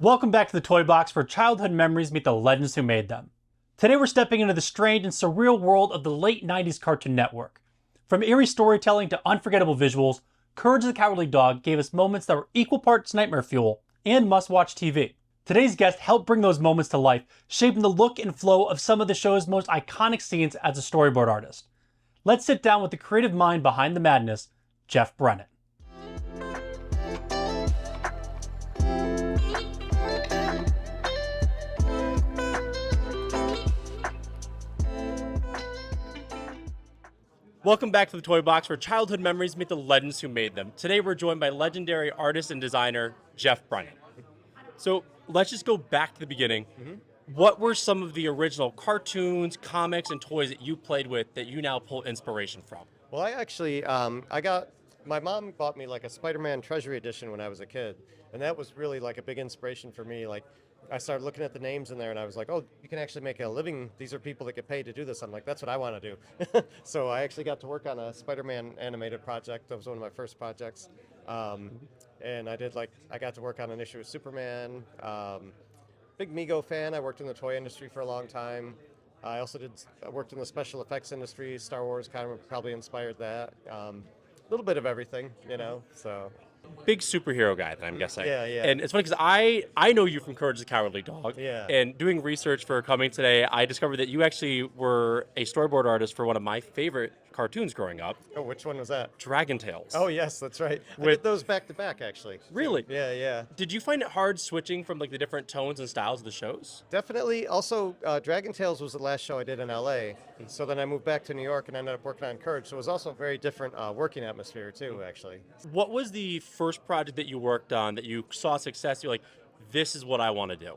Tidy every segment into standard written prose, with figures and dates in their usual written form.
Welcome back to the Toybox, where childhood memories meet the legends who made them. Today we're stepping into the strange and surreal world of the late 90s Cartoon Network. From eerie storytelling to unforgettable visuals, Courage the Cowardly Dog gave us moments that were equal parts nightmare fuel and must-watch TV. Today's guest helped bring those moments to life, shaping the look and flow of some of the show's most iconic scenes as a storyboard artist. Let's sit down with the creative mind behind the madness, Jeff Brennan. Welcome back to the Toy Box, where childhood memories meet the legends who made them. Today we're joined by legendary artist and designer Jeff Brennan. So let's just go back to the beginning. What were some of the original cartoons, comics, and toys that you played with that you now pull inspiration from? Well, I actually, my mom bought me like a Spider-Man Treasury Edition when I was a kid. And that was really like a big inspiration for me. Like, I started looking at the names in there and I was like, oh, you can actually make a living. These are people that get paid to do this. I'm like, that's what I want to do. So I actually got to work on a Spider-Man animated project. That was one of my first projects. And I got to work on an issue of Superman. Big Mego fan. I worked in the toy industry for a long time. I also worked in the special effects industry. Star Wars kind of probably inspired that. A little bit of everything, so. Big superhero guy, then I'm guessing. Yeah. And it's funny because I know you from Courage the Cowardly Dog. Yeah. And doing research for coming today, I discovered that you actually were a storyboard artist for one of my favorite cartoons growing up. Oh, which one was that? Dragon Tales. Oh, yes, that's right. I did those back to back, actually. Really? Yeah. Did you find it hard switching from like the different tones and styles of the shows? Definitely. Also, Dragon Tales was the last show I did in LA. So then I moved back to New York and ended up working on Courage. So it was also a very different working atmosphere, too, actually. What was the first project that you worked on that you saw success? You're like, this is what I want to do.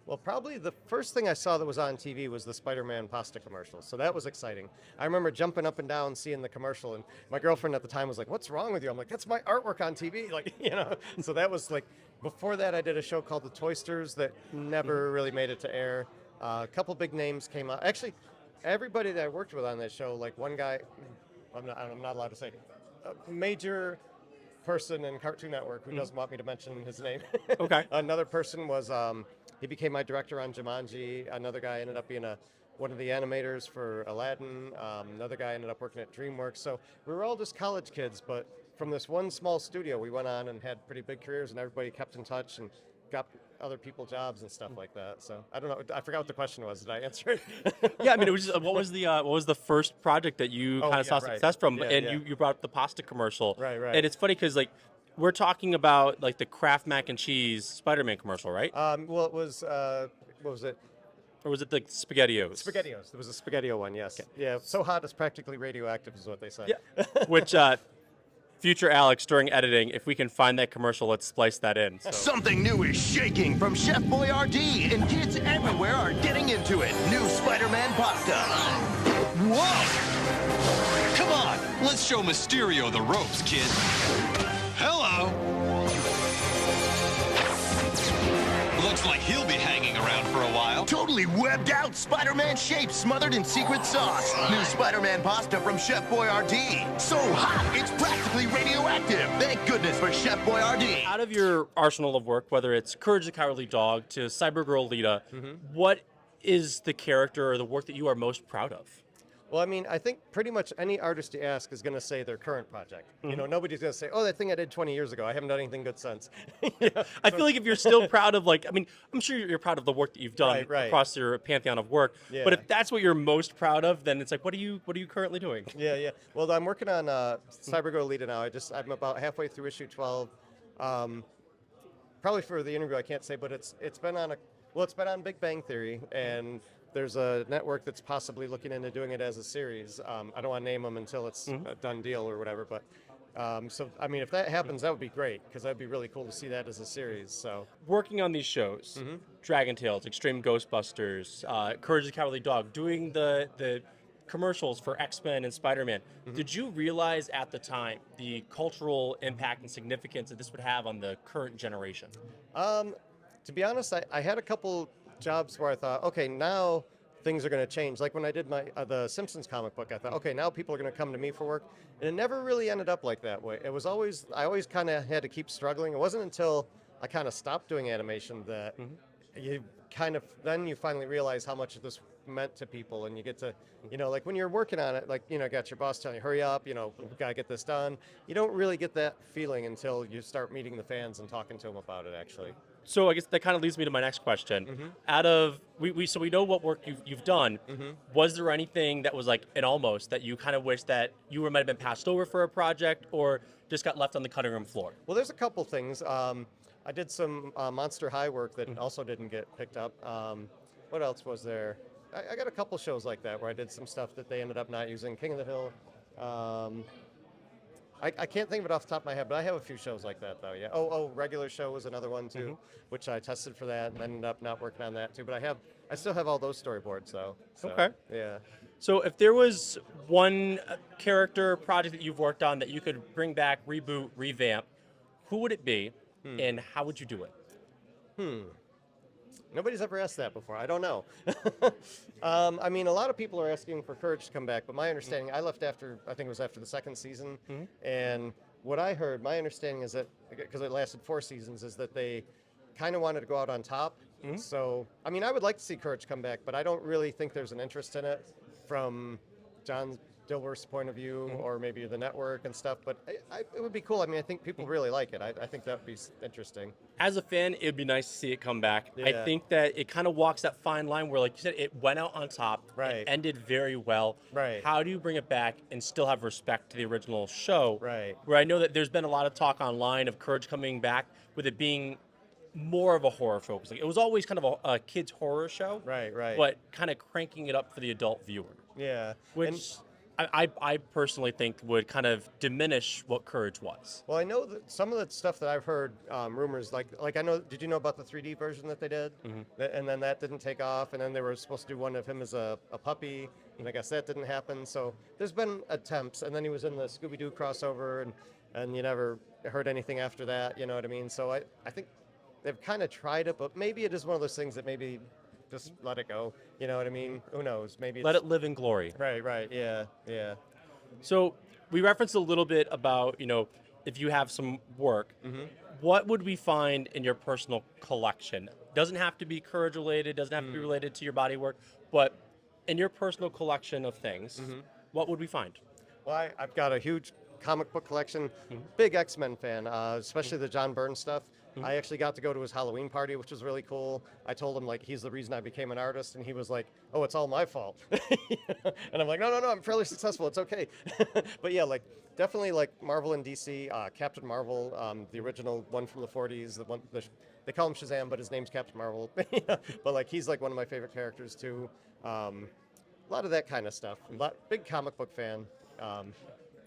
Well, probably the first thing I saw that was on TV was the Spider-Man pasta commercial. So that was exciting. I remember jumping up and down seeing the commercial, and my girlfriend at the time was like, what's wrong with you? I'm like, that's my artwork on TV. Like, So that was like, before that I did a show called The Toysters that never really made it to air. A couple big names came out. Actually, everybody that I worked with on that show, like one guy, I'm not allowed to say, a major person in Cartoon Network who doesn't want me to mention his name. Okay. Another person was, he became my director on Jumanji. Another guy ended up being one of the animators for Aladdin. Another guy ended up working at DreamWorks. So we were all just college kids, but from this one small studio, we went on and had pretty big careers, and everybody kept in touch and got other people jobs and stuff like that. So I don't know. I forgot what the question was. Did I answer it? Yeah, I mean, it was just, what was the first project that you kind of saw success from? Yeah, and you brought up the pasta commercial. Right. And it's funny because like we're talking about like the Kraft mac and cheese Spider-Man commercial, right? Well, it was, what was it? Or was it the SpaghettiOs? SpaghettiOs. There was a SpaghettiO one, yes. Okay. Yeah, so hot it's practically radioactive is what they say. Yeah. Which, future Alex, during editing, if we can find that commercial, let's splice that in. So. Something new is shaking from Chef Boyardee, and kids everywhere are getting into it. New Spider-Man pasta. Whoa! Come on, let's show Mysterio the ropes, kid. Hello! Looks like he'll be hanging around for a while. Totally webbed out Spider-Man shape smothered in secret sauce. New Spider-Man pasta from Chef Boyardee. So hot, it's practically radioactive. Thank goodness for Chef Boyardee. Out of your arsenal of work, whether it's Courage the Cowardly Dog to Cybergirl Lita, what is the character or the work that you are most proud of? Well, I mean, I think pretty much any artist you ask is going to say their current project. Nobody's going to say, oh, that thing I did 20 years ago. I haven't done anything good since. I feel like if you're still proud of, like, I mean, I'm sure you're proud of the work that you've done Right. across your pantheon of work. Yeah. But if that's what you're most proud of, then it's like, what are you currently doing? Yeah. Well, I'm working on Cybergirl Lita now. I'm about halfway through issue 12. Probably for the interview, I can't say, but it's been on Big Bang Theory, and there's a network that's possibly looking into doing it as a series. I don't want to name them until it's a done deal or whatever, but so, I mean, if that happens, that would be great, because that'd be really cool to see that as a series. So working on these shows, Dragon Tales, Extreme Ghostbusters, Courage the Cowardly Dog, doing the commercials for X-Men and Spider-Man, did you realize at the time the cultural impact and significance that this would have on the current generation? To be honest, I had a couple jobs where I thought, okay, now things are going to change. Like when I did my the Simpsons comic book, I thought, okay, now people are going to come to me for work. And it never really ended up like that way. I always kind of had to keep struggling. It wasn't until I kind of stopped doing animation, that you you finally realize how much this meant to people, and you get to, like when you're working on it, like, got your boss telling you, hurry up, we gotta get this done. You don't really get that feeling until you start meeting the fans and talking to them about it, actually. So I guess that kind of leads me to my next question. Out of so we know what work you've done. Was there anything that was like an almost that you kind of wish that you might have been passed over for a project, or just got left on the cutting room floor? Well, there's a couple things. I did some Monster High work that also didn't get picked up. What else was there? I got a couple shows like that where I did some stuff that they ended up not using. King of the Hill. I can't think of it off the top of my head, but I have a few shows like that, though, yeah. Regular Show was another one, too, which I tested for that and ended up not working on that, too. But I still have all those storyboards, though. So, okay. Yeah. So if there was one character project that you've worked on that you could bring back, reboot, revamp, who would it be, and how would you do it? Nobody's ever asked that before. I don't know. I mean, a lot of people are asking for Courage to come back, but my understanding, I left after, I think it was after the second season, and what I heard, my understanding is that, because it lasted 4 seasons, is that they kind of wanted to go out on top. So, I mean, I would like to see Courage come back, but I don't really think there's an interest in it from John Dilworth's point of view, or maybe the network and stuff, but it would be cool. I mean, I think people really like it. I think that would be interesting. As a fan, it would be nice to see it come back. Yeah. I think that it kind of walks that fine line where, like you said, it went out on top. Right. It ended very well. Right. How do you bring it back and still have respect to the original show? Right. Where I know that there's been a lot of talk online of Courage coming back with it being more of a horror focus. Like, it was always kind of a kid's horror show. Right. But kind of cranking it up for the adult viewer. Yeah. Which I personally think would kind of diminish what Courage was. Well, I know that some of the stuff that I've heard, rumors, like I know, did you know about the 3D version that they did? And then that didn't take off, and then they were supposed to do one of him as a puppy, and I guess that didn't happen. So there's been attempts, and then he was in the Scooby-Doo crossover, and you never heard anything after that, you know what I mean? So I think they've kind of tried it, but maybe it is one of those things that maybe just let it go, you know what I mean? Who knows? Maybe Let it live in glory. Right, yeah. So we referenced a little bit about, if you have some work, what would we find in your personal collection? Doesn't have to be Courage related, doesn't have to be related to your body work, but in your personal collection of things, what would we find? Well, I've got a huge comic book collection, big X-Men fan, especially the John Byrne stuff. I actually got to go to his Halloween party, which was really cool. I told him, like, he's the reason I became an artist, and he was like, oh, it's all my fault. And I'm like, no, I'm fairly successful. It's okay. But yeah, like, definitely like Marvel and DC, Captain Marvel, the original one from the 40s, they call him Shazam, but his name's Captain Marvel. But like, he's like one of my favorite characters too. A lot of that kind of stuff. Big comic book fan.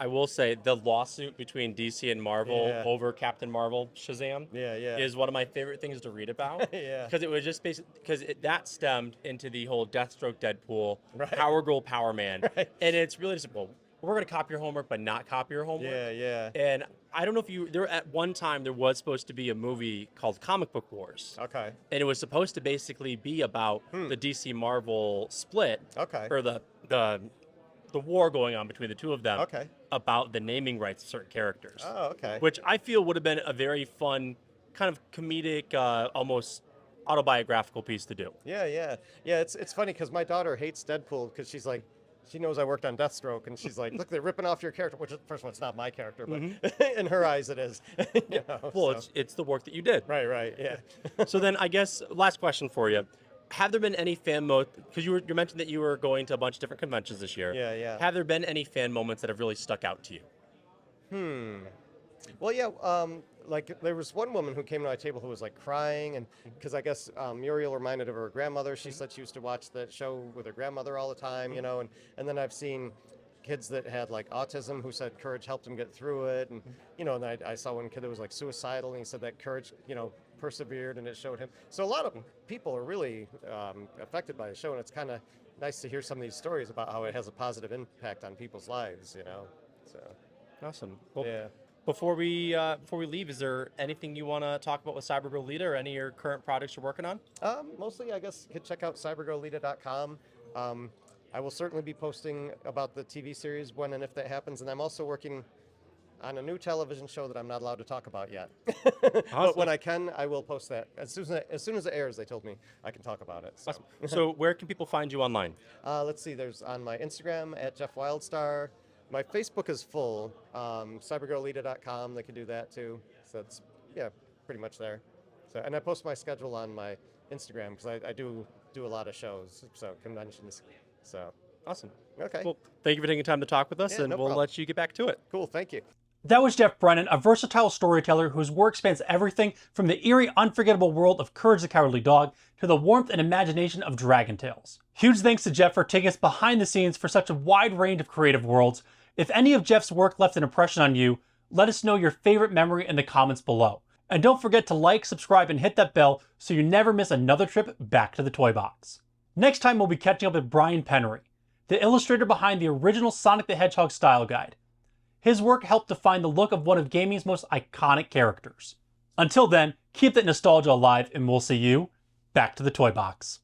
I will say the lawsuit between DC and Marvel over Captain Marvel, Shazam, is one of my favorite things to read about. Because it was just basically that stemmed into the whole Deathstroke, Deadpool, Power Girl, Power Man, and it's really just, well, we're going to copy your homework, but not copy your homework. And I don't know if at one time there was supposed to be a movie called Comic Book Wars. Okay. And it was supposed to basically be about the DC Marvel split. Okay. Or the war going on between the two of them. Okay. About the naming rights of certain characters. Oh, okay. Which I feel would have been a very fun, kind of comedic, almost autobiographical piece to do. Yeah. It's funny because my daughter hates Deadpool because she's like, she knows I worked on Deathstroke, and she's like, look, they're ripping off your character. Which, first of all, it's not my character, but in her eyes, it is. It's the work that you did. Right, yeah. So then, I guess last question for you: have there been any fan moments? Because you mentioned that you were going to a bunch of different conventions this year. Yeah. Have there been any fan moments that have really stuck out to you? Well, yeah. Like there was one woman who came to my table who was like crying, and because I guess Muriel reminded of her grandmother. She said she used to watch that show with her grandmother all the time, and then I've seen kids that had like autism who said Courage helped them get through it, and and I saw one kid that was like suicidal, and he said that Courage persevered, and it showed him. So a lot of people are really affected by the show, and it's kind of nice to hear some of these stories about how it has a positive impact on people's lives, So Awesome. Well, yeah. Before we leave, is there anything you want to talk about with Cybergirl Lita or any of your current projects you're working on? Mostly, I guess you could check out cybergirllita.com. I will certainly be posting about the TV series when and if that happens, and I'm also working on a new television show that I'm not allowed to talk about yet. Awesome. But when I can, I will post that. As soon as it airs, they told me I can talk about it. So, Awesome. So where can people find you online? let's see. There's on my Instagram at Jeff Wildstar. My Facebook is full. Cybergirlita.com. They can do that too. So it's pretty much there. So, and I post my schedule on my Instagram because I do a lot of shows, so conventions. So Awesome. okay. Well, thank you for taking time to talk with us, Yeah, and no we'll problem. let you get back to it. Cool. Thank you. That was Jeff Brennan, a versatile storyteller whose work spans everything from the eerie, unforgettable world of Courage the Cowardly Dog to the warmth and imagination of Dragon Tales. Huge thanks to Jeff for taking us behind the scenes for such a wide range of creative worlds. If any of Jeff's work left an impression on you, let us know your favorite memory in the comments below. And don't forget to like, subscribe, and hit that bell so you never miss another trip back to the toy box. Next time we'll be catching up with Brian Pennery, the illustrator behind the original Sonic the Hedgehog style guide. His work helped define the look of one of gaming's most iconic characters. Until then, keep that nostalgia alive and we'll see you back to the toy box.